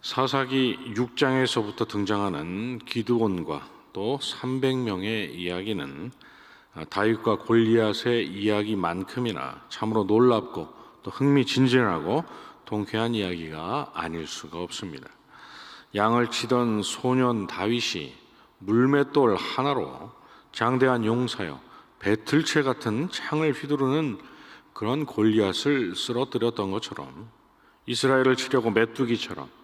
사사기 6장에서부터 등장하는 기드온과 또 300명의 이야기는 다윗과 골리앗의 이야기만큼이나 참으로 놀랍고 또 흥미진진하고 통쾌한 이야기가 아닐 수가 없습니다. 양을 치던 소년 다윗이 물맷돌 하나로 장대한 용사여 배틀채 같은 창을 휘두르는 그런 골리앗을 쓰러뜨렸던 것처럼 이스라엘을 치려고 메뚜기처럼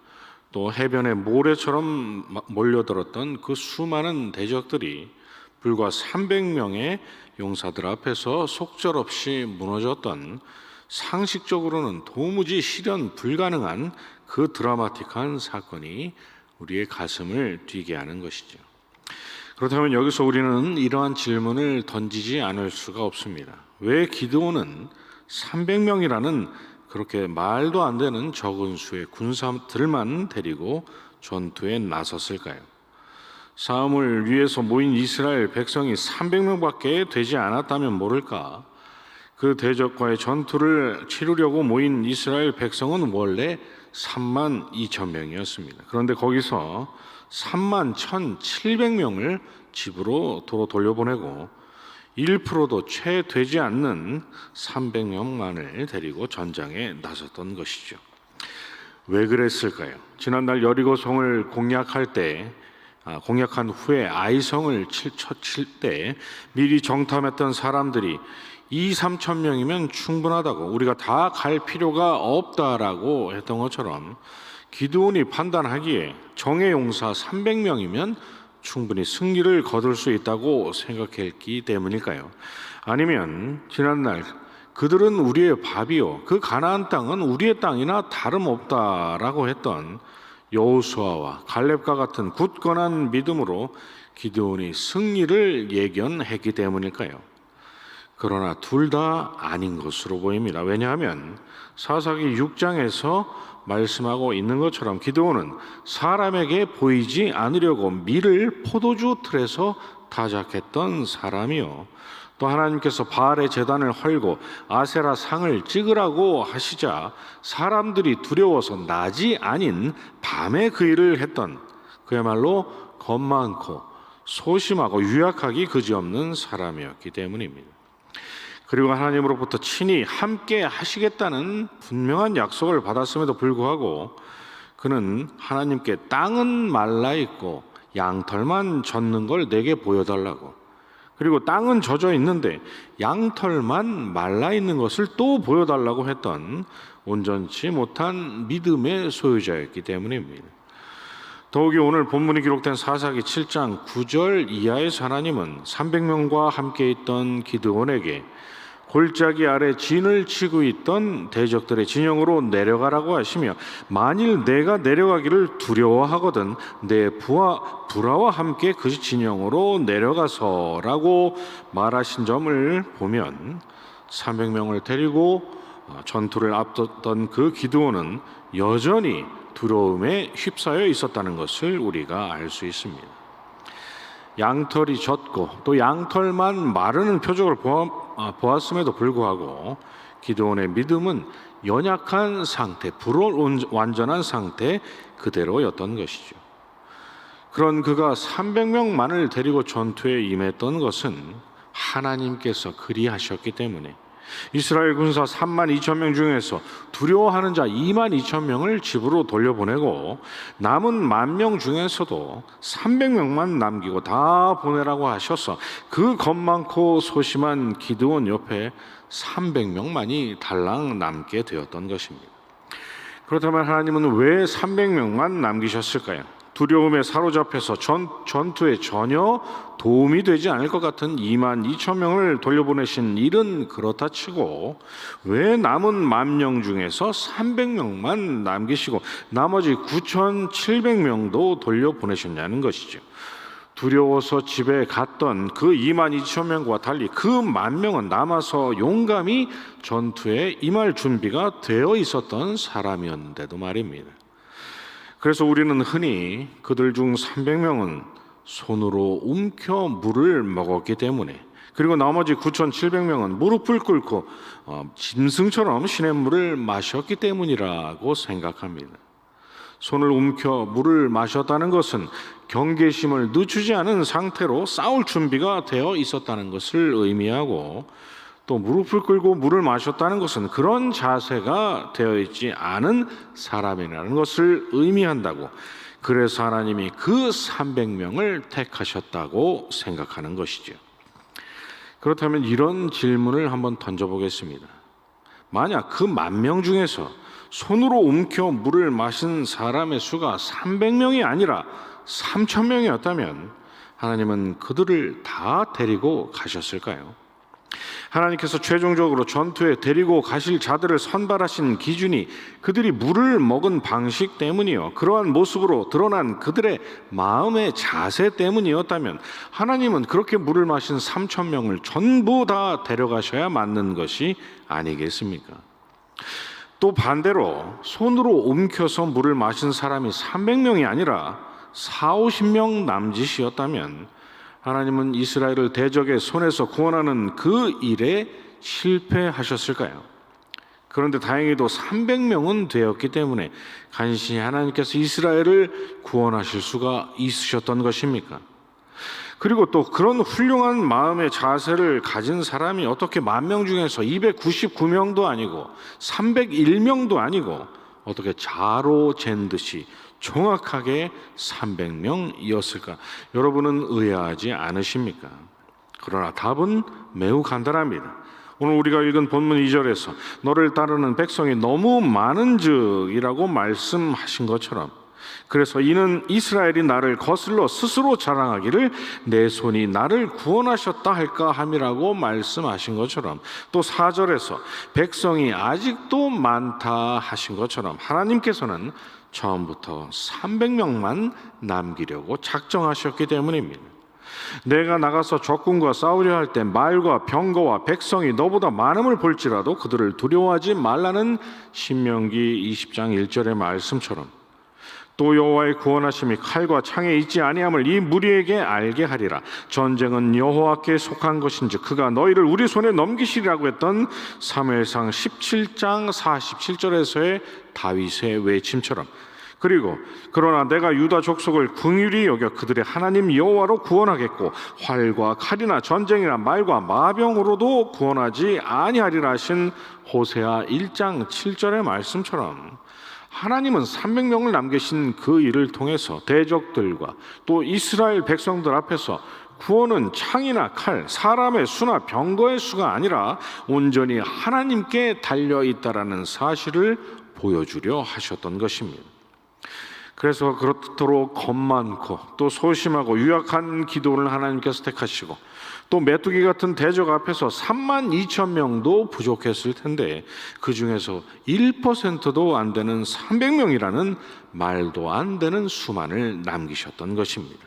또 해변의 모래처럼 몰려들었던 그 수많은 대적들이 불과 300명의 용사들 앞에서 속절없이 무너졌던, 상식적으로는 도무지 실현 불가능한 그 드라마틱한 사건이 우리의 가슴을 뛰게 하는 것이죠. 그렇다면 여기서 우리는 이러한 질문을 던지지 않을 수가 없습니다. 왜 기드온은 300명이라는 그렇게 말도 안 되는 적은 수의 군사들만 데리고 전투에 나섰을까요? 싸움을 위해서 모인 이스라엘 백성이 300명밖에 되지 않았다면 모를까? 그 대적과의 전투를 치르려고 모인 이스라엘 백성은 원래 3만 2천 명이었습니다. 그런데 거기서 3만 1,700명을 집으로 도로 돌려보내고 1%도 채 되지 않는 300명만을 데리고 전장에 나섰던 것이죠. 왜 그랬을까요? 지난날 여리고성을 공략한 후에 아이성을 칠 때 미리 정탐했던 사람들이 2-3천 명이면 충분하다고, 우리가 다 갈 필요가 없다라고 했던 것처럼 기드온이 판단하기에 정예 용사 300명이면 충분히 승리를 거둘 수 있다고 생각했기 때문일까요? 아니면 지난날 그들은 우리의 밥이요 그 가나안 땅은 우리의 땅이나 다름없다라고 했던 여호수아와 갈렙과 같은 굳건한 믿음으로 기드온이 승리를 예견했기 때문일까요? 그러나 둘 다 아닌 것으로 보입니다. 왜냐하면 사사기 6장에서 말씀하고 있는 것처럼 기드온은 사람에게 보이지 않으려고 밀을 포도주 틀에서 타작했던 사람이요, 또 하나님께서 바알의 제단을 헐고 아세라 상을 찍으라고 하시자 사람들이 두려워서 낮이 아닌 밤에 그 일을 했던, 그야말로 겁 많고 소심하고 유약하기 그지없는 사람이었기 때문입니다. 그리고 하나님으로부터 친히 함께 하시겠다는 분명한 약속을 받았음에도 불구하고 그는 하나님께 땅은 말라 있고 양털만 젖는 걸 내게 보여달라고, 그리고 땅은 젖어 있는데 양털만 말라 있는 것을 또 보여달라고 했던 온전치 못한 믿음의 소유자였기 때문입니다. 더욱이 오늘 본문이 기록된 사사기 7장 9절 이하에서 하나님은 300명과 함께 있던 기드온에게 골짜기 아래 진을 치고 있던 대적들의 진영으로 내려가라고 하시며, 만일 내가 내려가기를 두려워하거든 내 부하와 함께 그 진영으로 내려가서라고 말하신 점을 보면 300명을 데리고 전투를 앞뒀던 그 기드온은 여전히 두려움에 휩싸여 있었다는 것을 우리가 알 수 있습니다. 양털이 젖고 또 양털만 마르는 표적을 보았음에도 불구하고 기드온의 믿음은 연약한 상태, 불완전한 상태 그대로였던 것이죠. 그런 그가 300명만을 데리고 전투에 임했던 것은 하나님께서 그리하셨기 때문에 이스라엘 군사 3만 2천 명 중에서 두려워하는 자 2만 2천 명을 집으로 돌려보내고 남은 1만 명 중에서도 300명만 남기고 다 보내라고 하셔서 그 겁 많고 소심한 기드온 옆에 300명만이 달랑 남게 되었던 것입니다. 그렇다면 하나님은 왜 300명만 남기셨을까요? 두려움에 사로잡혀서 전투에 전혀 도움이 되지 않을 것 같은 2만 2천 명을 돌려보내신 일은 그렇다 치고 왜 남은 1만 명 중에서 300명만 남기시고 나머지 9,700명도 돌려보내셨냐는 것이죠. 두려워서 집에 갔던 그 2만 2천 명과 달리 그 1만 명은 남아서 용감히 전투에 임할 준비가 되어 있었던 사람이었는데도 말입니다. 그래서 우리는 흔히 그들 중 300명은 손으로 움켜 물을 먹었기 때문에, 그리고 나머지 9,700명은 무릎을 꿇고 짐승처럼 시냇물을 마셨기 때문이라고 생각합니다. 손을 움켜 물을 마셨다는 것은 경계심을 늦추지 않은 상태로 싸울 준비가 되어 있었다는 것을 의미하고, 또 무릎을 꿇고 물을 마셨다는 것은 그런 자세가 되어 있지 않은 사람이라는 것을 의미한다고, 그래서 하나님이 그 300명을 택하셨다고 생각하는 것이죠. 그렇다면 이런 질문을 한번 던져보겠습니다. 만약 그 10,000명 중에서 손으로 움켜 물을 마신 사람의 수가 300명이 아니라 3,000명이었다면 하나님은 그들을 다 데리고 가셨을까요? 하나님께서 최종적으로 전투에 데리고 가실 자들을 선발하신 기준이 그들이 물을 먹은 방식 때문이요, 그러한 모습으로 드러난 그들의 마음의 자세 때문이었다면 하나님은 그렇게 물을 마신 3,000명을 전부 다 데려가셔야 맞는 것이 아니겠습니까? 또 반대로 손으로 움켜서 물을 마신 사람이 300명이 아니라 40-50명 남짓이었다면 하나님은 이스라엘을 대적의 손에서 구원하는 그 일에 실패하셨을까요? 그런데 다행히도 300명은 되었기 때문에 간신히 하나님께서 이스라엘을 구원하실 수가 있으셨던 것입니까? 그리고 또 그런 훌륭한 마음의 자세를 가진 사람이 어떻게 10,000명 중에서 299명도 아니고 301명도 아니고 어떻게 자로 잰 듯이 정확하게 300명이었을까? 여러분은 의아하지 않으십니까? 그러나 답은 매우 간단합니다. 오늘 우리가 읽은 본문 2절에서 너를 따르는 백성이 너무 많은즉이라고 말씀하신 것처럼, 그래서 이는 이스라엘이 나를 거슬러 스스로 자랑하기를 내 손이 나를 구원하셨다 할까 함이라고 말씀하신 것처럼, 또 4절에서 백성이 아직도 많다 하신 것처럼 하나님께서는 처음부터 300명만 남기려고 작정하셨기 때문입니다. 내가 나가서 적군과 싸우려 할 때 말과 병거와 백성이 너보다 많음을 볼지라도 그들을 두려워하지 말라는 신명기 20장 1절의 말씀처럼, 또 여호와의 구원하심이 칼과 창에 있지 아니함을 이 무리에게 알게 하리라. 전쟁은 여호와께 속한 것인즉 그가 너희를 우리 손에 넘기시리라고 했던 사무엘상 17장 47절에서의 다윗의 외침처럼, 그리고 그러나 내가 유다 족속을 긍휼히 여겨 그들의 하나님 여호와로 구원하겠고 활과 칼이나 전쟁이나 말과 마병으로도 구원하지 아니하리라 하신 호세아 1장 7절의 말씀처럼, 하나님은 300명을 남기신 그 일을 통해서 대적들과 또 이스라엘 백성들 앞에서 구원은 창이나 칼, 사람의 수나 병거의 수가 아니라 온전히 하나님께 달려 있다라는 사실을 보여주려 하셨던 것입니다. 그래서 그렇도록 겁 많고 또 소심하고 유약한 기도를 하나님께서 택하시고, 또 메뚜기 같은 대적 앞에서 32,000명도 부족했을 텐데 그 중에서 1%도 안 되는 300명이라는 말도 안 되는 수만을 남기셨던 것입니다.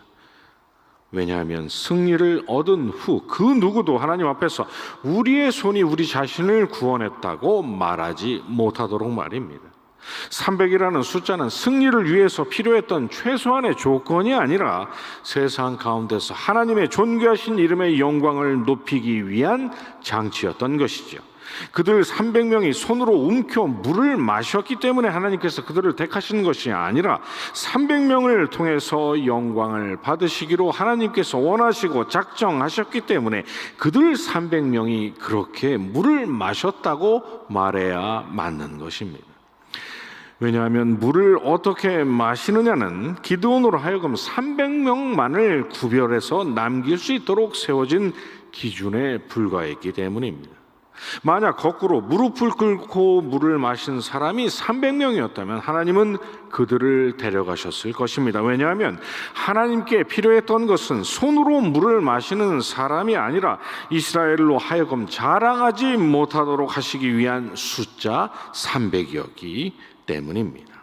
왜냐하면 승리를 얻은 후 그 누구도 하나님 앞에서 우리의 손이 우리 자신을 구원했다고 말하지 못하도록 말입니다. 300이라는 숫자는 승리를 위해서 필요했던 최소한의 조건이 아니라 세상 가운데서 하나님의 존귀하신 이름의 영광을 높이기 위한 장치였던 것이죠. 그들 300명이 손으로 움켜 물을 마셨기 때문에 하나님께서 그들을 택하신 것이 아니라 300명을 통해서 영광을 받으시기로 하나님께서 원하시고 작정하셨기 때문에 그들 300명이 그렇게 물을 마셨다고 말해야 맞는 것입니다. 왜냐하면 물을 어떻게 마시느냐는 기드온으로 하여금 300명만을 구별해서 남길 수 있도록 세워진 기준에 불과했기 때문입니다. 만약 거꾸로 무릎을 꿇고 물을 마신 사람이 300명이었다면 하나님은 그들을 데려가셨을 것입니다. 왜냐하면 하나님께 필요했던 것은 손으로 물을 마시는 사람이 아니라 이스라엘로 하여금 자랑하지 못하도록 하시기 위한 숫자 300이었기 때문입니다.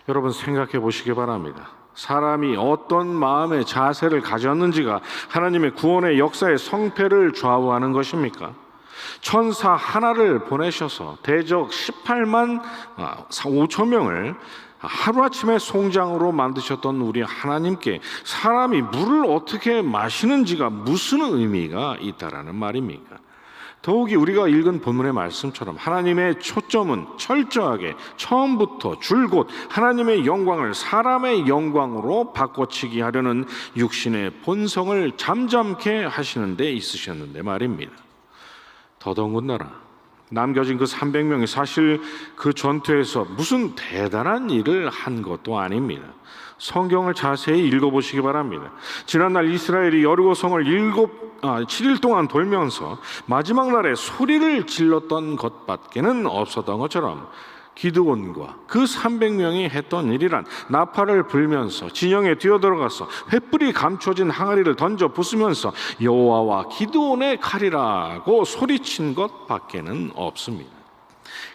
여러분 생각해 보시기 바랍니다. 사람이 어떤 마음의 자세를 가졌는지가 하나님의 구원의 역사의 성패를 좌우하는 것입니까? 천사 하나를 보내셔서 대적 18만 5천 명을 하루아침에 송장으로 만드셨던 우리 하나님께 사람이 물을 어떻게 마시는지가 무슨 의미가 있다라는 말입니까? 더욱이 우리가 읽은 본문의 말씀처럼 하나님의 초점은 철저하게 처음부터 줄곧 하나님의 영광을 사람의 영광으로 바꿔치기 하려는 육신의 본성을 잠잠케 하시는 데 있으셨는데 말입니다. 더더군다나 남겨진 그 300명이 사실 그 전투에서 무슨 대단한 일을 한 것도 아닙니다. 성경을 자세히 읽어보시기 바랍니다. 지난날 이스라엘이 여리고성을 7일 동안 돌면서 마지막 날에 소리를 질렀던 것밖에는 없었던 것처럼 기드온과 그 300명이 했던 일이란 나팔을 불면서 진영에 뛰어들어가서 횃불이 감춰진 항아리를 던져 부수면서 여호와와 기드온의 칼이라고 소리친 것밖에는 없습니다.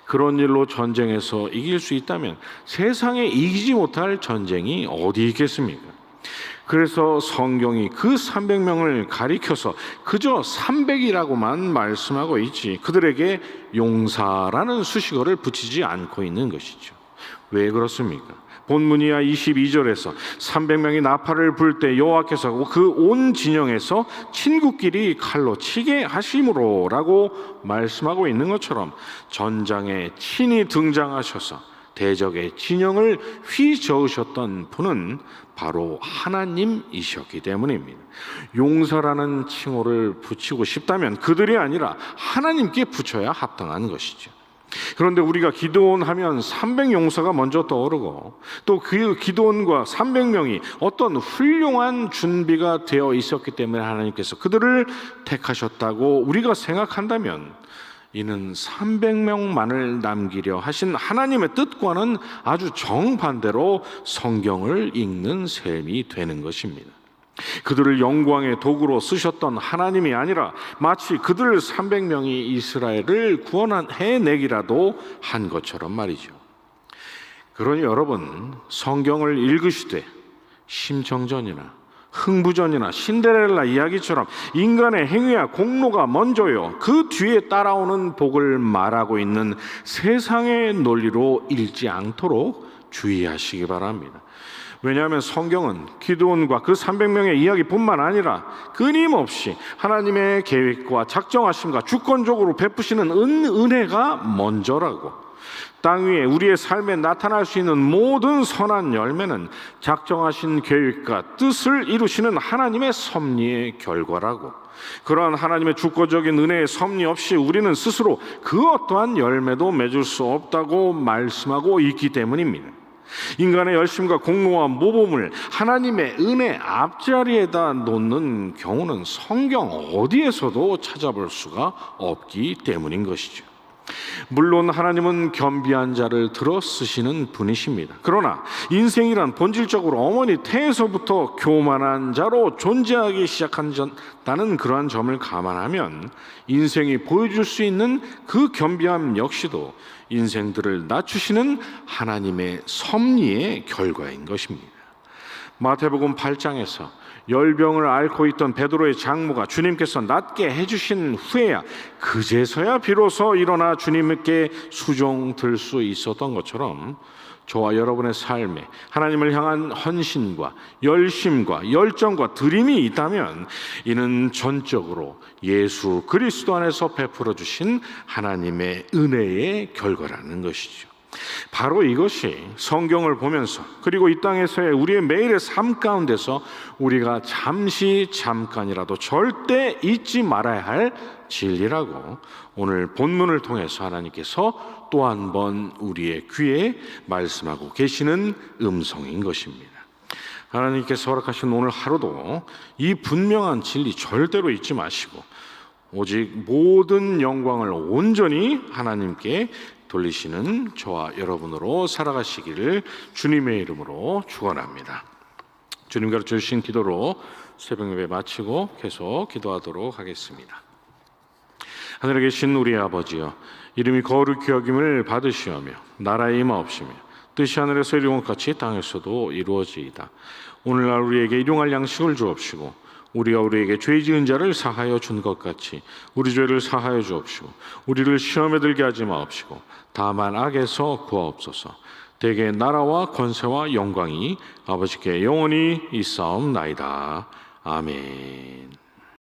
그런 일로 전쟁에서 이길 수 있다면 세상에 이기지 못할 전쟁이 어디 있겠습니까? 그래서 성경이 그 300명을 가리켜서 그저 300이라고만 말씀하고 있지 그들에게 용사라는 수식어를 붙이지 않고 있는 것이죠. 왜 그렇습니까? 본문 이하 22절에서 300명이 나팔을 불 때 여호와께서 그 온 진영에서 친구끼리 칼로 치게 하심으로 라고 말씀하고 있는 것처럼 전장에 친히 등장하셔서 대적의 진영을 휘저으셨던 분은 바로 하나님이셨기 때문입니다. 용사라는 칭호를 붙이고 싶다면 그들이 아니라 하나님께 붙여야 합당한 것이죠. 그런데 우리가 기드온 하면 300용사가 먼저 떠오르고 또 그 기드온과 300명이 어떤 훌륭한 준비가 되어 있었기 때문에 하나님께서 그들을 택하셨다고 우리가 생각한다면 이는 300명만을 남기려 하신 하나님의 뜻과는 아주 정반대로 성경을 읽는 셈이 되는 것입니다. 그들을 영광의 도구로 쓰셨던 하나님이 아니라 마치 그들 300명이 이스라엘을 구원해내기라도 한 것처럼 말이죠. 그러니 여러분, 성경을 읽으시되 심청전이나 흥부전이나 신데렐라 이야기처럼 인간의 행위와 공로가 먼저요 그 뒤에 따라오는 복을 말하고 있는 세상의 논리로 읽지 않도록 주의하시기 바랍니다. 왜냐하면 성경은 기드온과 그 300명의 이야기뿐만 아니라 끊임없이 하나님의 계획과 작정하심과 주권적으로 베푸시는 은혜가 먼저라고, 땅 위에 우리의 삶에 나타날 수 있는 모든 선한 열매는 작정하신 계획과 뜻을 이루시는 하나님의 섭리의 결과라고, 그러한 하나님의 주권적인 은혜의 섭리 없이 우리는 스스로 그 어떠한 열매도 맺을 수 없다고 말씀하고 있기 때문입니다. 인간의 열심과 공로와 모범을 하나님의 은혜 앞자리에다 놓는 경우는 성경 어디에서도 찾아볼 수가 없기 때문인 것이죠. 물론 하나님은 겸비한 자를 들어 쓰시는 분이십니다. 그러나 인생이란 본질적으로 어머니 태에서부터 교만한 자로 존재하기 시작한다는 그러한 점을 감안하면 인생이 보여줄 수 있는 그 겸비함 역시도 인생들을 낮추시는 하나님의 섭리의 결과인 것입니다. 마태복음 8장에서 열병을 앓고 있던 베드로의 장모가 주님께서 낫게 해주신 후에야 그제서야 비로소 일어나 주님께 수종들 수 있었던 것처럼 저와 여러분의 삶에 하나님을 향한 헌신과 열심과 열정과 드림이 있다면 이는 전적으로 예수 그리스도 안에서 베풀어 주신 하나님의 은혜의 결과라는 것이죠. 바로 이것이 성경을 보면서 그리고 이 땅에서의 우리의 매일의 삶 가운데서 우리가 잠깐이라도 절대 잊지 말아야 할 진리라고 오늘 본문을 통해서 하나님께서 또 한 번 우리의 귀에 말씀하고 계시는 음성인 것입니다. 하나님께서 허락하신 오늘 하루도 이 분명한 진리 절대로 잊지 마시고 오직 모든 영광을 온전히 하나님께 돌리시는 저와 여러분으로 살아가시기를 주님의 이름으로 축원합니다. 주님 가르쳐 주신 기도로 새벽 예배 마치고 계속 기도하도록 하겠습니다. 하늘에 계신 우리 아버지여, 이름이 거룩히 여김을 받으시오며 나라의 임하옵시며 뜻이 하늘에서 이루어진 것 같이 땅에서도 이루어지이다. 오늘날 우리에게 일용할 양식을 주옵시고 우리가 우리에게 죄 지은 자를 사하여 준 것 같이 우리 죄를 사하여 주옵시고 우리를 시험에 들게 하지 마옵시고 다만 악에서 구하옵소서. 대개 나라와 권세와 영광이 아버지께 영원히 있사옵나이다. 아멘.